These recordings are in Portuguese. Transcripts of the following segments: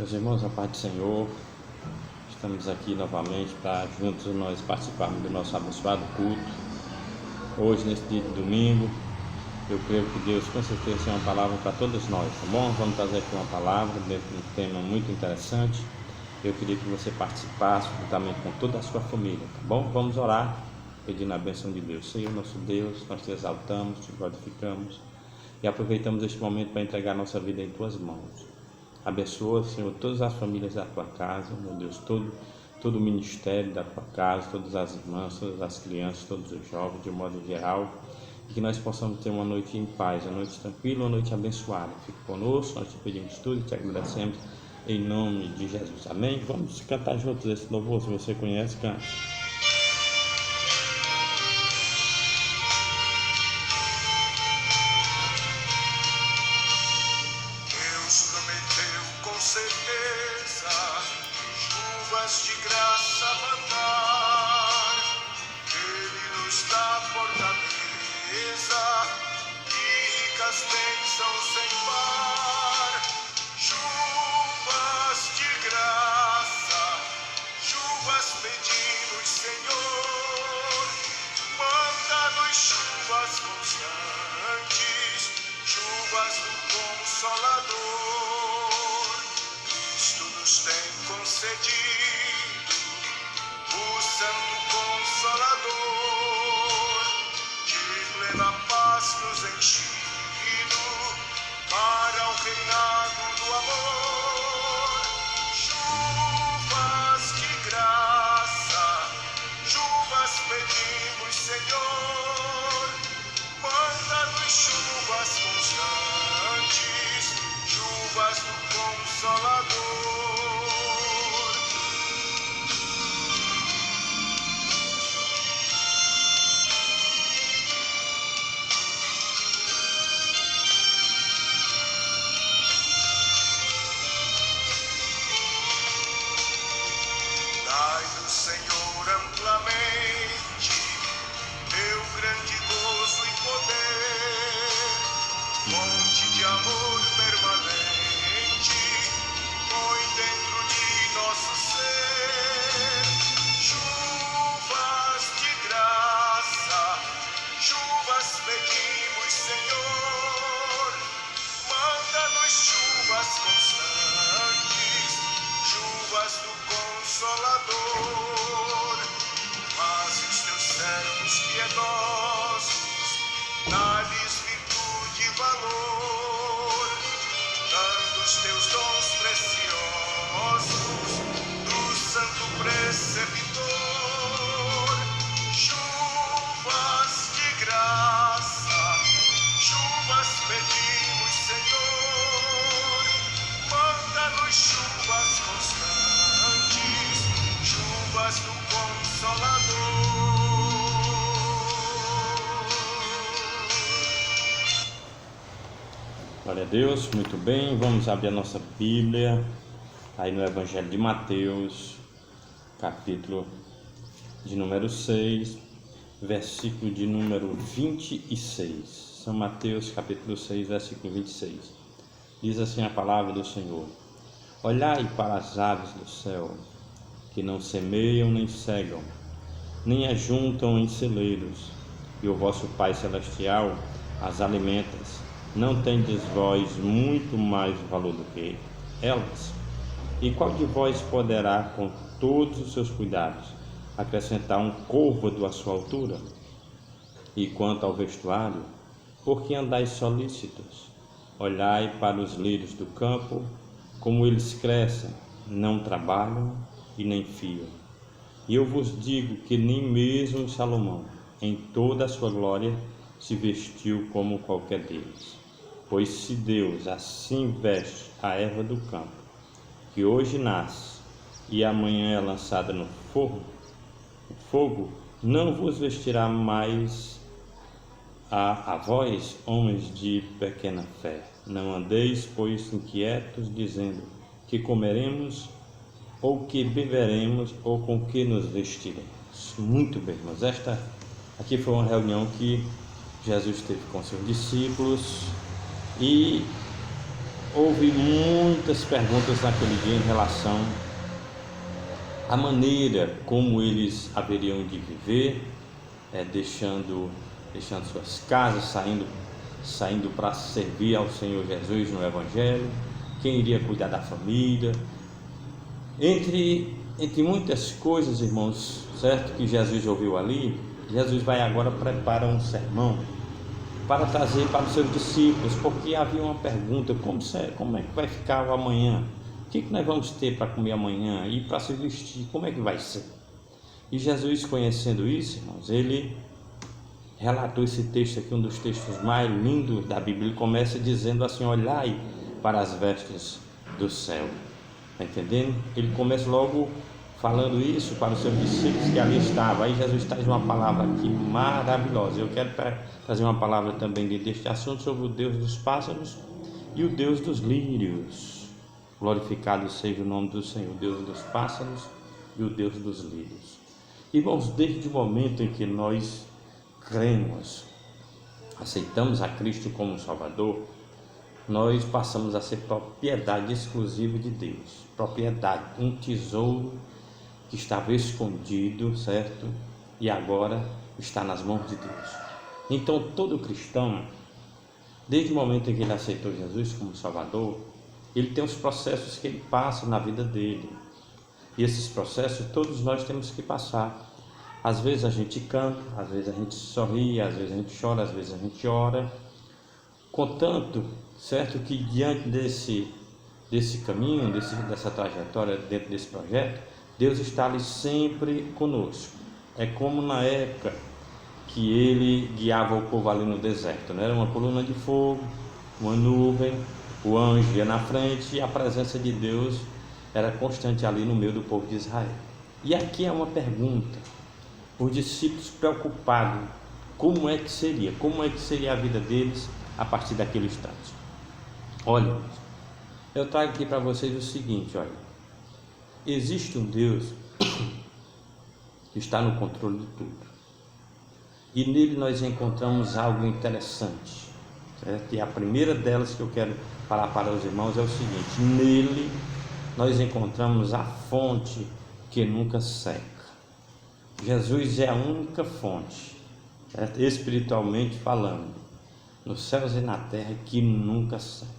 Meus irmãos, a paz do Senhor, estamos aqui novamente para juntos nós participarmos do nosso abençoado culto. Hoje, nesse dia de domingo, eu creio que Deus com certeza tem uma palavra para todos nós, tá bom? Vamos trazer aqui uma palavra dentro de um tema muito interessante. Eu queria que você participasse juntamente com toda a sua família, tá bom? Vamos orar, pedindo a bênção de Deus. Senhor, nosso Deus, nós te exaltamos, te glorificamos e aproveitamos este momento para entregar nossa vida em tuas mãos. Abençoa, Senhor, todas as famílias da tua casa, meu Deus, todo o ministério da tua casa, todas as irmãs, todas as crianças, todos os jovens, de um modo geral, e que nós possamos ter uma noite em paz, uma noite tranquila, uma noite abençoada. Fique conosco, nós te pedimos tudo e te agradecemos em nome de Jesus. Amém? Vamos cantar juntos esse louvor, se você conhece, cante. Glória a Deus, muito bem, vamos abrir a nossa Bíblia, aí no Evangelho de Mateus, capítulo de número 6, versículo de número 26, São Mateus, capítulo 6, versículo 26, diz assim a palavra do Senhor: Olhai para as aves do céu, que não semeiam nem cegam, nem ajuntam em celeiros, e o vosso Pai Celestial as alimenta. Não tendes vós muito mais valor do que elas? E qual de vós poderá, com todos os seus cuidados, acrescentar um côvado à sua altura? E quanto ao vestuário, por que andais solícitos? Olhai para os lírios do campo, como eles crescem, não trabalham e nem fiam. E eu vos digo que nem mesmo Salomão, em toda a sua glória, se vestiu como qualquer deles. Pois se Deus assim veste a erva do campo, que hoje nasce e amanhã é lançada no fogo, não vos vestirá mais a vós, homens de pequena fé. Não andeis, pois, inquietos, dizendo: que comeremos, ou que beberemos, ou com que nos vestiremos. Muito bem, irmãos, esta aqui foi uma reunião que Jesus teve com seus discípulos, e houve muitas perguntas naquele dia em relação à maneira como eles haveriam de viver, deixando suas casas, saindo para servir ao Senhor Jesus no Evangelho, quem iria cuidar da família, entre muitas coisas, irmãos, certo, que Jesus ouviu ali. Jesus vai agora preparar um sermão para trazer para os seus discípulos, porque havia uma pergunta: como é que vai ficar o amanhã? O que nós vamos ter para comer amanhã? E para se vestir, como é que vai ser? E Jesus, conhecendo isso, irmãos, ele relatou esse texto aqui, um dos textos mais lindos da Bíblia. Ele começa dizendo assim: olhai para as vestes do céu. Está entendendo? Ele começa logo falando isso para os seus discípulos que ali estavam. Aí Jesus traz uma palavra aqui maravilhosa. Eu quero trazer uma palavra também deste assunto sobre o Deus dos pássaros e o Deus dos lírios. Glorificado seja o nome do Senhor, Deus dos pássaros e o Deus dos lírios. Irmãos, desde o momento em que nós cremos, aceitamos a Cristo como Salvador, nós passamos a ser propriedade exclusiva de Deus. Propriedade, um tesouro que estava escondido, certo? E agora está nas mãos de Deus. Então todo cristão, desde o momento em que ele aceitou Jesus como Salvador, ele tem os processos que ele passa na vida dele. E esses processos todos nós temos que passar. Às vezes a gente canta, às vezes a gente sorri, às vezes a gente chora, às vezes a gente ora. Contanto, certo, que diante desse caminho, dessa trajetória, dentro desse projeto, Deus está ali sempre conosco. É como na época que ele guiava o povo ali no deserto, né? Era uma coluna de fogo, uma nuvem, o anjo ia na frente e a presença de Deus era constante ali no meio do povo de Israel. E aqui é uma pergunta, os discípulos preocupados, como é que seria a vida deles a partir daquele instante. Olha, eu trago aqui para vocês o seguinte, olha, existe um Deus que está no controle de tudo, e nele nós encontramos algo interessante, certo? E a primeira delas que eu quero falar para os irmãos é o seguinte: nele nós encontramos a fonte que nunca seca. Jesus é a única fonte, certo? Espiritualmente falando, nos céus e na terra, que nunca seca.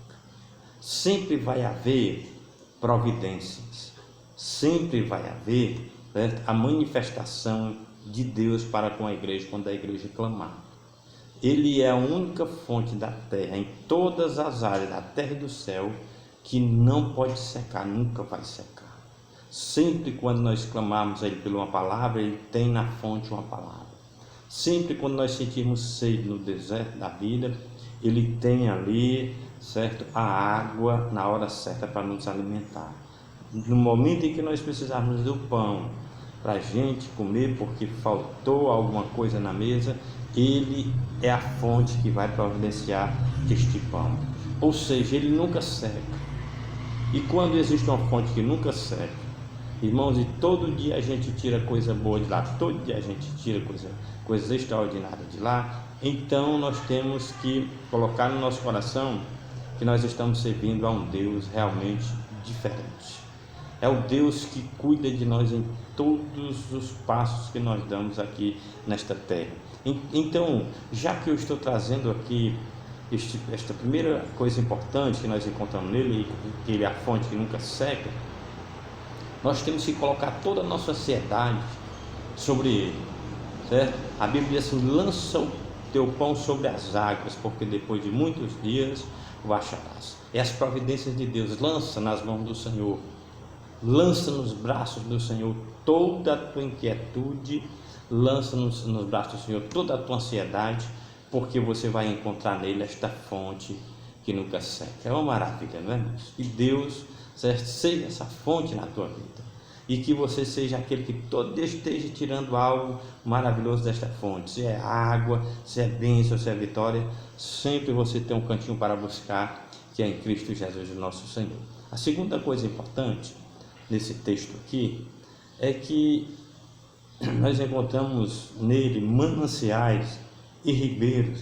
Sempre vai haver providências, sempre vai haver, certo, a manifestação de Deus para com a igreja quando a igreja clamar. Ele é a única fonte da terra, em todas as áreas da terra e do céu, que não pode secar, nunca vai secar. Sempre quando nós clamarmos a Ele por uma palavra, Ele tem na fonte uma palavra. Sempre quando nós sentirmos sede no deserto da vida, Ele tem ali, certo, a água na hora certa para nos alimentar. No momento em que nós precisarmos do pão para a gente comer, porque faltou alguma coisa na mesa, Ele é a fonte que vai providenciar este pão. Ou seja, Ele nunca seca. E quando existe uma fonte que nunca seca, irmãos, e todo dia a gente tira coisa boa de lá, todo dia a gente tira coisas extraordinárias de lá, então nós temos que colocar no nosso coração que nós estamos servindo a um Deus realmente diferente. É o Deus que cuida de nós em todos os passos que nós damos aqui nesta terra. Então, já que eu estou trazendo aqui esta primeira coisa importante que nós encontramos nele, que ele é a fonte que nunca seca, nós temos que colocar toda a nossa ansiedade sobre ele, certo? A Bíblia diz assim: lança o teu pão sobre as águas, porque depois de muitos dias o acharás. É as providências de Deus. Lança nas mãos do Senhor, lança nos braços do Senhor toda a tua inquietude, lança nos braços do Senhor toda a tua ansiedade, porque você vai encontrar nele esta fonte que nunca seca. É uma maravilha, não é, irmãos? Que Deus, certo, seja essa fonte na tua vida, e que você seja aquele que todo dia esteja tirando algo maravilhoso desta fonte. Se é água, se é bênção, se é vitória, sempre você tem um cantinho para buscar, que é em Cristo Jesus, o nosso Senhor. A segunda coisa importante nesse texto aqui é que nós encontramos nele mananciais e ribeiros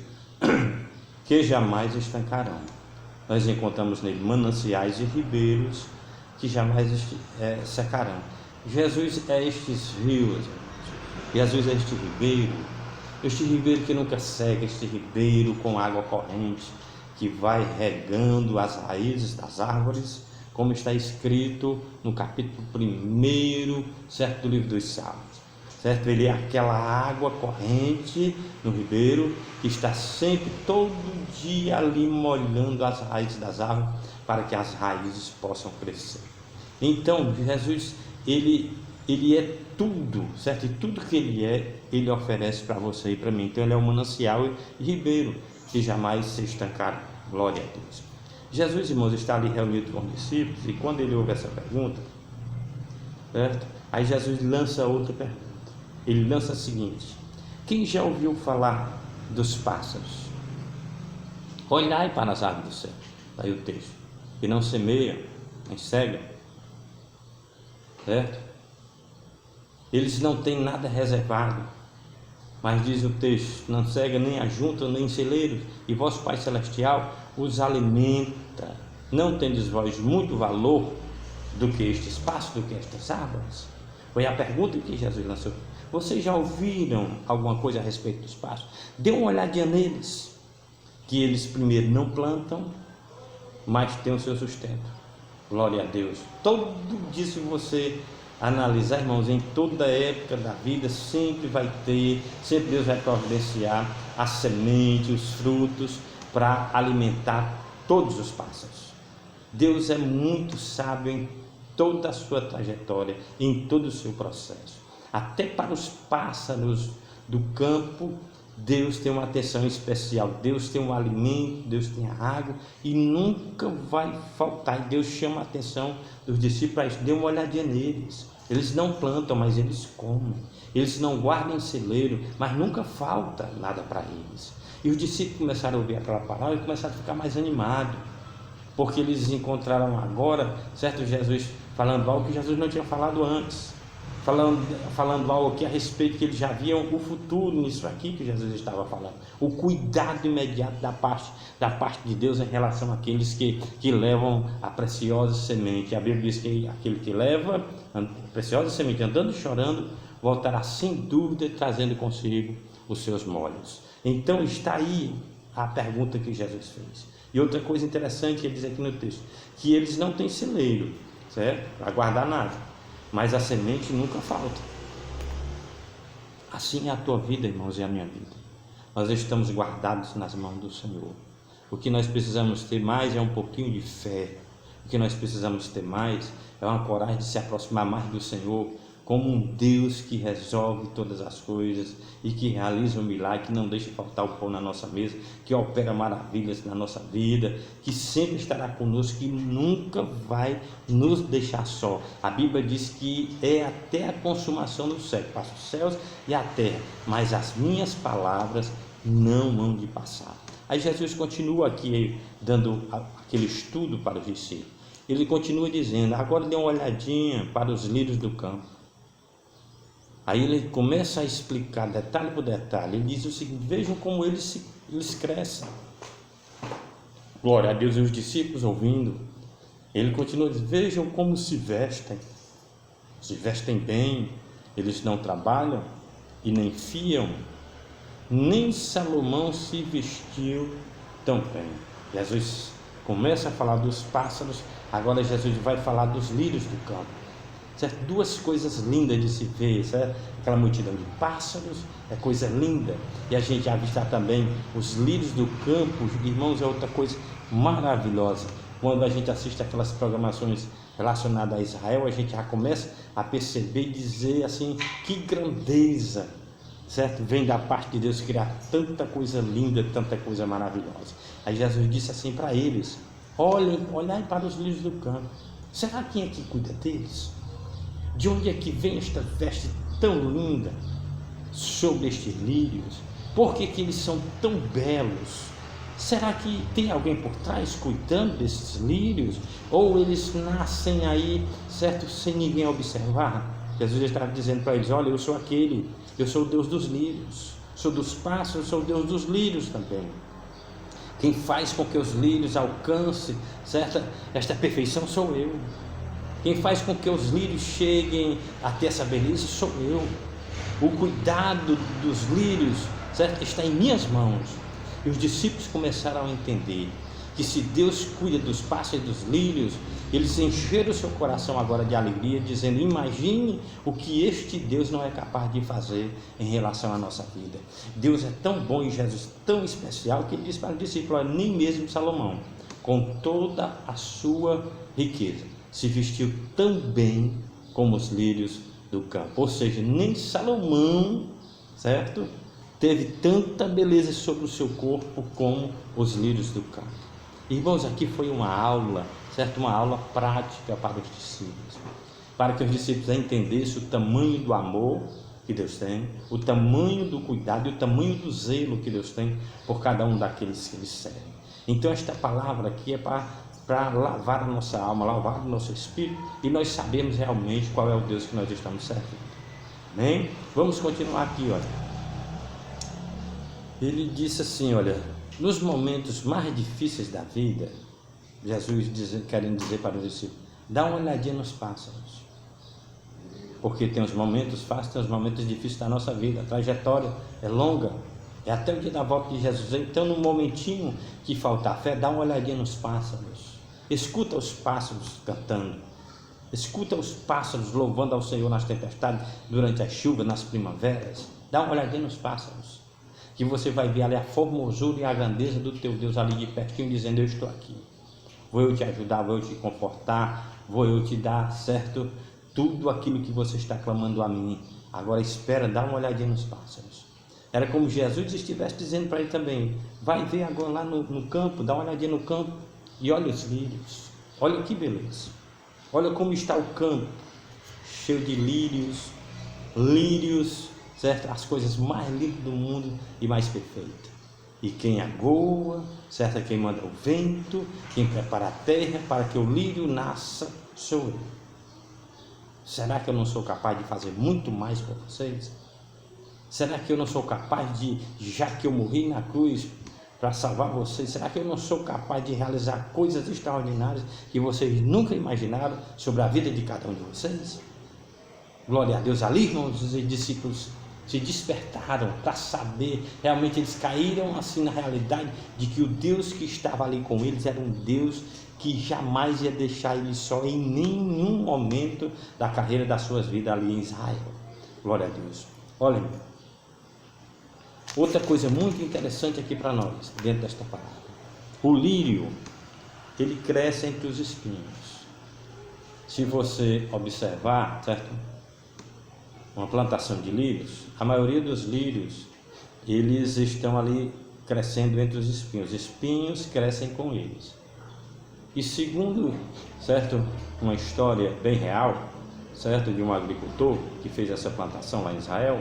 que jamais estancarão. nós encontramos nele mananciais e ribeiros que jamais secarão. Jesus é estes rios, Jesus é este ribeiro que nunca seca, este ribeiro com água corrente, que vai regando as raízes das árvores, como está escrito no capítulo 1, certo, do livro dos Salmos. Certo? Ele é aquela água corrente no ribeiro que está sempre, todo dia ali molhando as raízes das árvores para que as raízes possam crescer. Então Jesus, ele é tudo, certo? E tudo que ele oferece para você e para mim. Então ele é um manancial e ribeiro que jamais se estancará. Glória a Deus. Jesus, irmãos, está ali reunido com os discípulos, e quando ele ouve essa pergunta, certo? Aí Jesus lança outra pergunta. Ele lança a seguinte: quem já ouviu falar dos pássaros? Olhai para as aves do céu, daí o texto, que não semeiam, nem cegam, certo? Eles não têm nada reservado, mas diz o texto, não cega, nem ajuntam, nem celeiros, e vosso Pai Celestial os alimenta. Não tendes vós muito valor do que estes pássaros, do que estas árvores? Foi a pergunta que Jesus lançou. Vocês já ouviram alguma coisa a respeito dos pássaros? Dê uma olhadinha neles, que eles primeiro não plantam, mas têm o seu sustento. Glória a Deus. Todo dia, se você analisar, irmãos, em toda época da vida, sempre Deus vai providenciar a semente, os frutos, para alimentar todos os pássaros. Deus é muito sábio em toda a sua trajetória, em todo o seu processo. Até para os pássaros do campo, Deus tem uma atenção especial. Deus tem um alimento, Deus tem a água, e nunca vai faltar. E Deus chama a atenção dos discípulos para isso. Dê uma olhadinha neles. Eles não plantam, mas eles comem. Eles não guardam em celeiro, mas nunca falta nada para eles. E os discípulos começaram a ouvir aquela palavra e começaram a ficar mais animados, porque eles encontraram agora, certo, Jesus falando algo que Jesus não tinha falado antes, falando algo aqui a respeito que eles já viam o futuro nisso aqui que Jesus estava falando, o cuidado imediato da parte de Deus em relação àqueles que levam a preciosa semente. A Bíblia diz que aquele que leva a preciosa semente andando e chorando, voltará sem dúvida trazendo consigo os seus molhos. Então está aí a pergunta que Jesus fez. E outra coisa interessante que ele diz aqui no texto, que eles não têm celeiro, certo? Para guardar nada, mas a semente nunca falta. Assim é a tua vida, irmãos, e a minha vida. Nós estamos guardados nas mãos do Senhor. O que nós precisamos ter mais é um pouquinho de fé. O que nós precisamos ter mais é uma coragem de se aproximar mais do Senhor, como um Deus que resolve todas as coisas e que realiza um milagre, que não deixa faltar o pão na nossa mesa, que opera maravilhas na nossa vida, que sempre estará conosco, que nunca vai nos deixar só. A Bíblia diz que é até a consumação do século, passa os céus e a terra, mas as minhas palavras não hão de passar. Aí Jesus continua aqui dando aquele estudo para os discípulos. Ele continua dizendo: agora dê uma olhadinha para os lírios do campo. Aí ele começa a explicar detalhe por detalhe. Ele diz o seguinte: vejam como eles crescem. Glória a Deus. E os discípulos ouvindo, ele continua dizendo: vejam como se vestem bem, eles não trabalham e nem fiam, nem Salomão se vestiu tão bem. Jesus começa a falar dos pássaros, agora Jesus vai falar dos lírios do campo. Certo? Duas coisas lindas de se ver, certo? Aquela multidão de pássaros é coisa linda, e a gente avistar também os lírios do campo, irmãos, é outra coisa maravilhosa. Quando a gente assiste aquelas programações relacionadas a Israel, a gente já começa a perceber e dizer assim: que grandeza, certo? Vem da parte de Deus criar tanta coisa linda, tanta coisa maravilhosa. Aí Jesus disse assim para eles: olhai para os lírios do campo. Será quem é que cuida deles? De onde é que vem esta veste tão linda sobre estes lírios? Por que eles são tão belos? Será que tem alguém por trás cuidando desses lírios? Ou eles nascem aí, certo, sem ninguém observar? Jesus estava dizendo para eles: olha, eu sou o Deus dos lírios, sou dos pássaros, sou o Deus dos lírios também. Quem faz com que os lírios alcancem esta perfeição sou eu. Quem faz com que os lírios cheguem a ter essa beleza sou eu. O cuidado dos lírios, certo, está em minhas mãos. E os discípulos começaram a entender que se Deus cuida dos pássaros e dos lírios, eles encheram o seu coração agora de alegria, dizendo: imagine o que este Deus não é capaz de fazer em relação à nossa vida. Deus é tão bom e Jesus tão especial que ele disse para os discípulos: nem mesmo Salomão, com toda a sua riqueza, se vestiu tão bem como os lírios do campo. Ou seja, nem Salomão, certo, teve tanta beleza sobre o seu corpo como os lírios do campo. Irmãos, aqui foi uma aula, certo? Uma aula prática para os discípulos, para que os discípulos entendessem o tamanho do amor que Deus tem, o tamanho do cuidado e o tamanho do zelo que Deus tem por cada um daqueles que Ele serve. Então esta palavra aqui é para lavar a nossa alma, lavar o nosso espírito, e nós sabemos realmente qual é o Deus que nós estamos servindo. Amém? Vamos continuar aqui, olha. Ele disse assim, olha: nos momentos mais difíceis da vida, Jesus querendo dizer para os discípulos: dá uma olhadinha nos pássaros, porque tem os momentos fáceis, tem os momentos difíceis da nossa vida, a trajetória é longa, é até o dia da volta de Jesus. Então, no momentinho que faltar fé, dá uma olhadinha nos pássaros, escuta os pássaros cantando, escuta os pássaros louvando ao Senhor nas tempestades, durante a chuva, nas primaveras. Dá uma olhadinha nos pássaros, que você vai ver ali a formosura e a grandeza do teu Deus ali de pertinho, dizendo: eu estou aqui, vou eu te ajudar, vou eu te confortar, vou eu te dar, certo, tudo aquilo que você está clamando a mim. Agora espera, dá uma olhadinha nos pássaros. Era como Jesus estivesse dizendo para ele também: vai ver agora lá no campo, dá uma olhadinha no campo e olha os lírios, olha que beleza, olha como está o campo, cheio de lírios, certo? As coisas mais lindas do mundo e mais perfeitas. E quem agoa, certo? Quem manda o vento, quem prepara a terra para que o lírio nasça, sou eu. Será que eu não sou capaz de fazer muito mais por vocês? Será que eu não sou capaz de, já que eu morri na cruz para salvar vocês, será que eu não sou capaz de realizar coisas extraordinárias que vocês nunca imaginaram sobre a vida de cada um de vocês? Glória a Deus. Ali, irmãos, os discípulos se despertaram para saber, realmente eles caíram assim na realidade de que o Deus que estava ali com eles era um Deus que jamais ia deixar eles só em nenhum momento da carreira das suas vidas ali em Israel. Glória a Deus. Olhem, outra coisa muito interessante aqui para nós, dentro desta palavra: o lírio, ele cresce entre os espinhos. Se você observar, certo? Uma plantação de lírios, a maioria dos lírios, eles estão ali crescendo entre os espinhos crescem com eles. E segundo, certo, uma história bem real, certo, de um agricultor que fez essa plantação lá em Israel,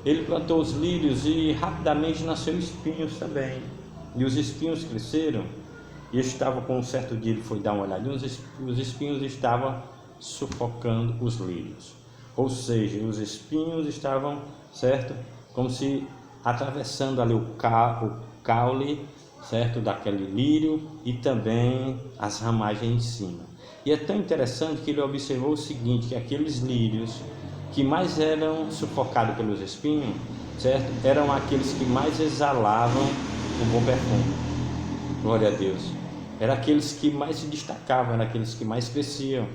ele plantou os lírios e rapidamente nasceu espinhos também. E os espinhos cresceram, e estava com um certo dia, ele foi dar uma olhadinha, os espinhos estavam sufocando os lírios. Ou seja, os espinhos estavam, certo, como se atravessando ali o caule, certo, daquele lírio, e também as ramagens em cima. E é tão interessante que ele observou o seguinte, que aqueles lírios que mais eram sufocados pelos espinhos, certo, eram aqueles que mais exalavam um bom perfume. Glória a Deus. Eram aqueles que mais se destacavam, eram aqueles que mais cresciam,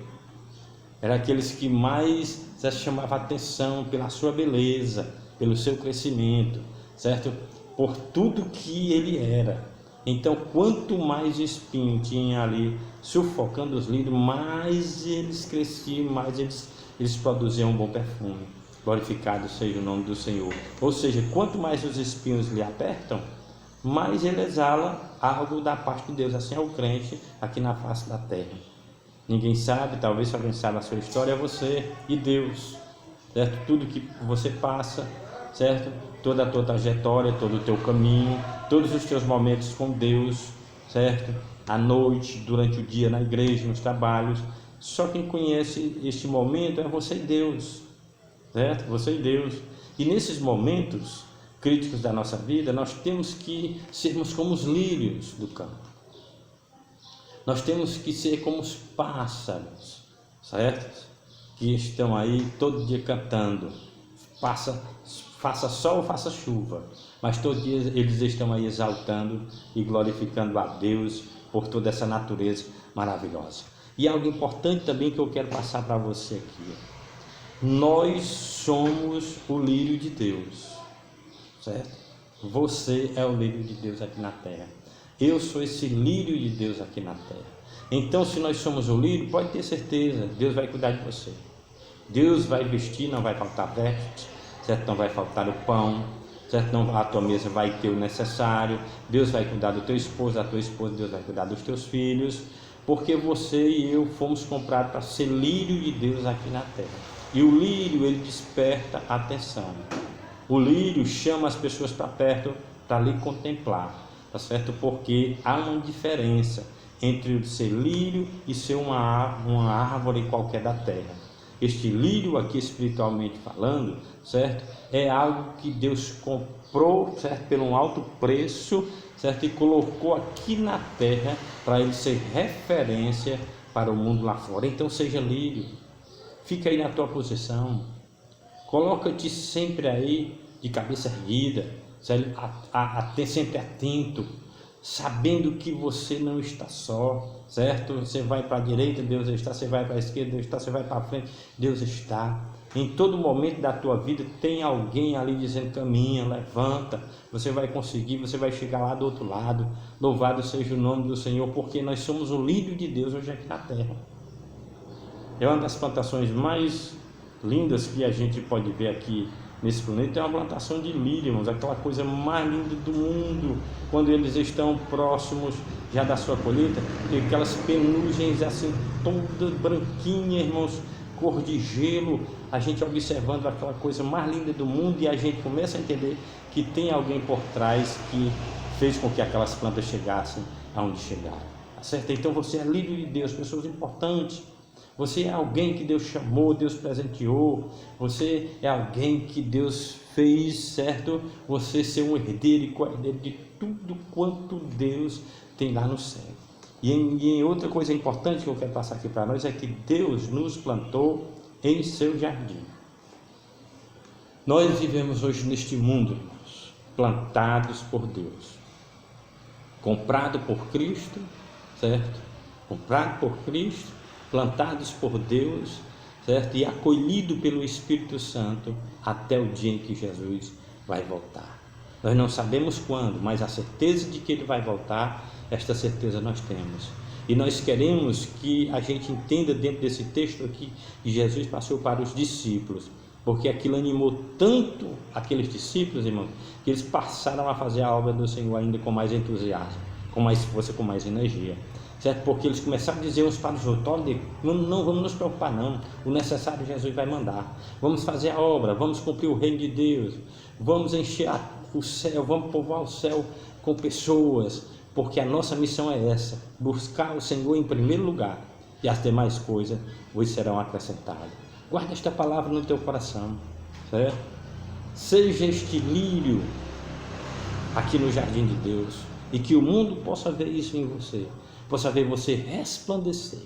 eram aqueles que mais chamavam atenção pela sua beleza, pelo seu crescimento, certo? Por tudo que ele era. Então, quanto mais espinho tinha ali sufocando os lírios, mais eles cresciam, mais eles produziam um bom perfume. Glorificado seja o nome do Senhor. Ou seja, quanto mais os espinhos lhe apertam, mais ele exala algo da parte de Deus. Assim é o crente aqui na face da terra. Ninguém sabe, talvez se alguém sabe a sua história, é você e Deus, certo? Tudo que você passa, certo? Toda a tua trajetória, todo o teu caminho, todos os teus momentos com Deus, certo? À noite, durante o dia, na igreja, nos trabalhos. Só quem conhece este momento é você e Deus, certo? Você e Deus. E nesses momentos, críticos da nossa vida, nós temos que sermos como os lírios do campo. Nós temos que ser como os pássaros, certo? Que estão aí todo dia cantando, faça sol ou faça chuva, mas todo dia eles estão aí exaltando e glorificando a Deus por toda essa natureza maravilhosa. E algo importante também que eu quero passar para você aqui: nós somos o lírio de Deus, certo? Você é o lírio de Deus aqui na terra. Eu sou esse lírio de Deus aqui na terra. Então, se nós somos o lírio, pode ter certeza, Deus vai cuidar de você. Deus vai vestir, não vai faltar veste, certo? Não vai faltar o pão, certo? Não, a tua mesa vai ter o necessário. Deus vai cuidar do teu esposo, da tua esposa, Deus vai cuidar dos teus filhos, porque você e eu fomos comprados para ser lírio de Deus aqui na terra. E o lírio, ele desperta a atenção. O lírio chama as pessoas para perto para lhe contemplar, tá certo? Porque há uma diferença entre ser lírio e ser uma árvore qualquer da terra. Este lírio aqui, espiritualmente falando, certo? É algo que Deus comprou, certo? Por um alto preço, certo? E colocou aqui na terra para ele ser referência para o mundo lá fora. Então seja lírio, fica aí na tua posição, coloca-te sempre aí de cabeça erguida, sempre atento, sabendo que você não está só, certo? Você vai para a direita, Deus está. Você vai para a esquerda, Deus está. Você vai para a frente, Deus está. Em todo momento da tua vida tem alguém ali dizendo: caminha, levanta, você vai conseguir, você vai chegar lá do outro lado. Louvado seja o nome do Senhor, porque nós somos o lírio de Deus hoje aqui na terra. É uma das plantações mais lindas que a gente pode ver aqui nesse planeta. É uma plantação de lírio, irmãos, aquela coisa mais linda do mundo, quando eles estão próximos já da sua colheita, tem aquelas penugens assim, toda branquinha, irmãos, cor de gelo, a gente observando aquela coisa mais linda do mundo, e a gente começa a entender que tem alguém por trás que fez com que aquelas plantas chegassem aonde chegaram, tá certo? Então você é lírio de Deus, pessoas importantes. Você é alguém que Deus chamou, Deus presenteou. Você é alguém que Deus fez, certo? Você ser um herdeiro e co-herdeiro de tudo quanto Deus tem lá no céu. E outra coisa importante que eu quero passar aqui para nós é que Deus nos plantou em seu jardim. Nós vivemos hoje neste mundo, irmãos, plantados por Deus, comprado por Cristo, certo? Comprado por Cristo, plantados por Deus, certo? E acolhido pelo Espírito Santo até o dia em que Jesus vai voltar. Nós não sabemos quando, mas a certeza de que Ele vai voltar, esta certeza nós temos. E nós queremos que a gente entenda dentro desse texto aqui que Jesus passou para os discípulos, porque aquilo animou tanto aqueles discípulos, irmãos, que eles passaram a fazer a obra do Senhor ainda com mais entusiasmo, com mais força, com mais energia. Certo? Porque eles começaram a dizer uns para os outros: olha, não vamos nos preocupar não, o necessário Jesus vai mandar, vamos fazer a obra, vamos cumprir o reino de Deus, vamos encher o céu, vamos povoar o céu com pessoas, porque a nossa missão é essa, buscar o Senhor em primeiro lugar, e as demais coisas vos serão acrescentadas. Guarda esta palavra no teu coração, certo? Seja este lírio aqui no jardim de Deus, e que o mundo possa ver isso em você, possa ver você resplandecer,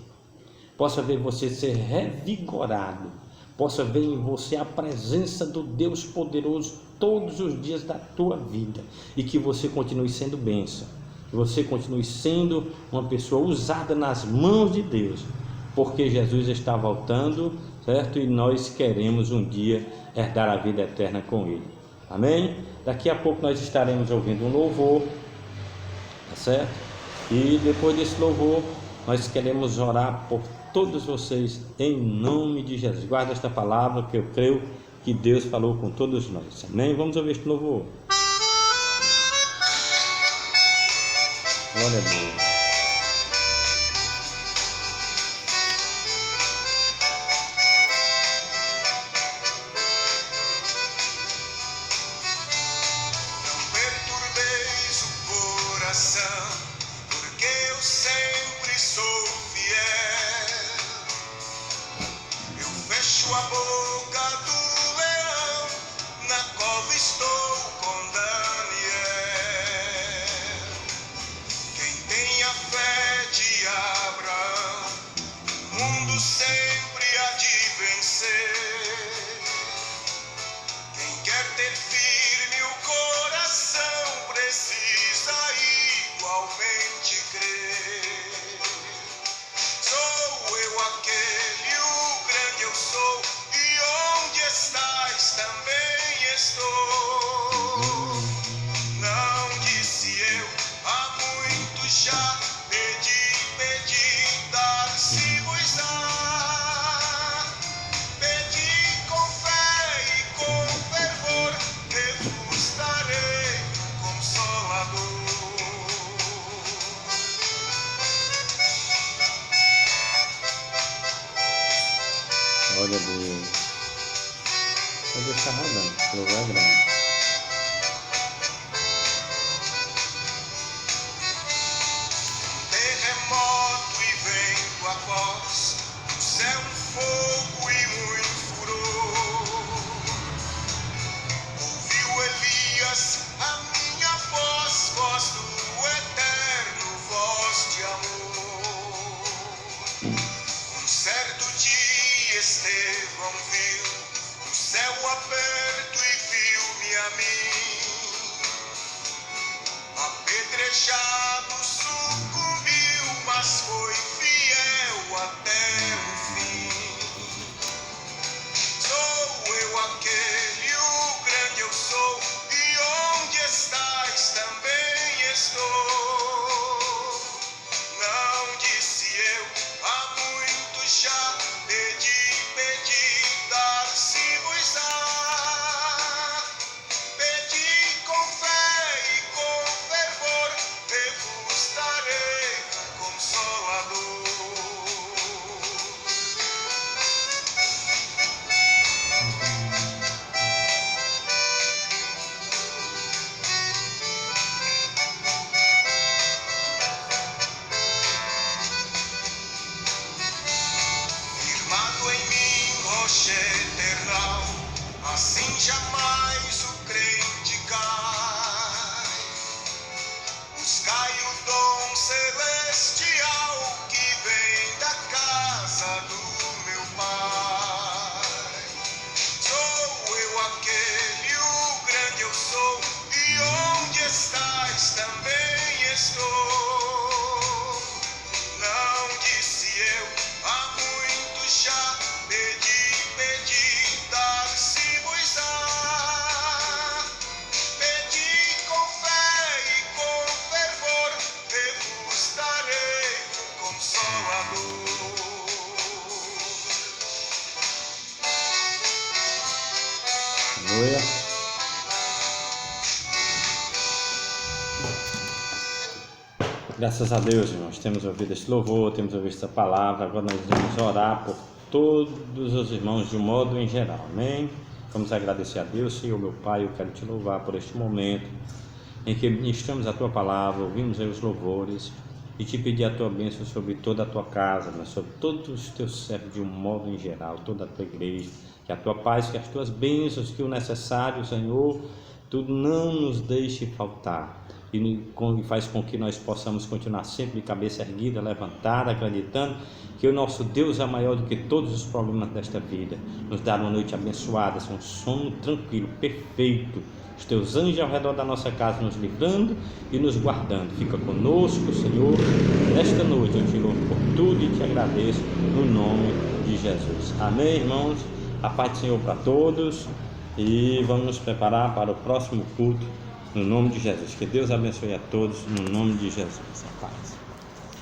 possa ver você ser revigorado, possa ver em você a presença do Deus poderoso todos os dias da tua vida, e que você continue sendo bênção, que você continue sendo uma pessoa usada nas mãos de Deus, porque Jesus está voltando, certo? E nós queremos um dia herdar a vida eterna com Ele, amém? Daqui a pouco nós estaremos ouvindo um louvor, tá certo? E depois desse louvor, nós queremos orar por todos vocês em nome de Jesus. Guarda esta palavra que eu creio que Deus falou com todos nós. Amém? Vamos ouvir este louvor. Glória a Deus. A boca do leão, na cova estou com Glória a Deus. Vou deixar rodando, o louvor é grande. Terremoto e vento após, o céu um fogo e muito furor. Ouviu Elias a minha voz, voz do eterno, voz de amor. Um certo dia Estevão viu o céu aberto e viu-me a mim. Apedrejado sucumbiu, mas foi fiel até o fim. Sou eu aquele, o grande eu sou, e onde estás também estou. Não disse eu, há muito já, pedi, dar-se-vos-á. Pedi com fé e com fervor, eu-vos darei um consolador. Firmado em mim, rocha eternal, assim jamais o crente cai. Buscai o dom celestial que vem da casa do meu Pai. Sou eu aquele, o grande eu sou, e onde estás também estou. Não disse eu, há muito já, pedi, dar-se-vos-á. Pedi com fé e com fervor, eu-vos darei um consolador. Aleluia. Graças a Deus, irmãos, temos ouvido este louvor, temos ouvido esta palavra. Agora nós vamos orar por todos os irmãos de um modo em geral, amém? Vamos agradecer a Deus. Senhor meu Pai, eu quero te louvar por este momento em que ministramos a tua palavra, ouvimos aí os louvores e te pedir a tua bênção sobre toda a tua casa, sobre todos os teus servos de um modo em geral, toda a tua igreja, que a tua paz, que as tuas bênçãos, que o necessário, Senhor, tu não nos deixe faltar e faz com que nós possamos continuar sempre de cabeça erguida, levantada, acreditando que o nosso Deus é maior do que todos os problemas desta vida. Nos dá uma noite abençoada, um sono tranquilo, perfeito, os teus anjos ao redor da nossa casa nos livrando e nos guardando. Fica conosco, Senhor, nesta noite. Eu te louvo por tudo e te agradeço no nome de Jesus. Amém, irmãos? A paz do Senhor para todos e vamos nos preparar para o próximo culto no nome de Jesus. Que Deus abençoe a todos no nome de Jesus. A paz.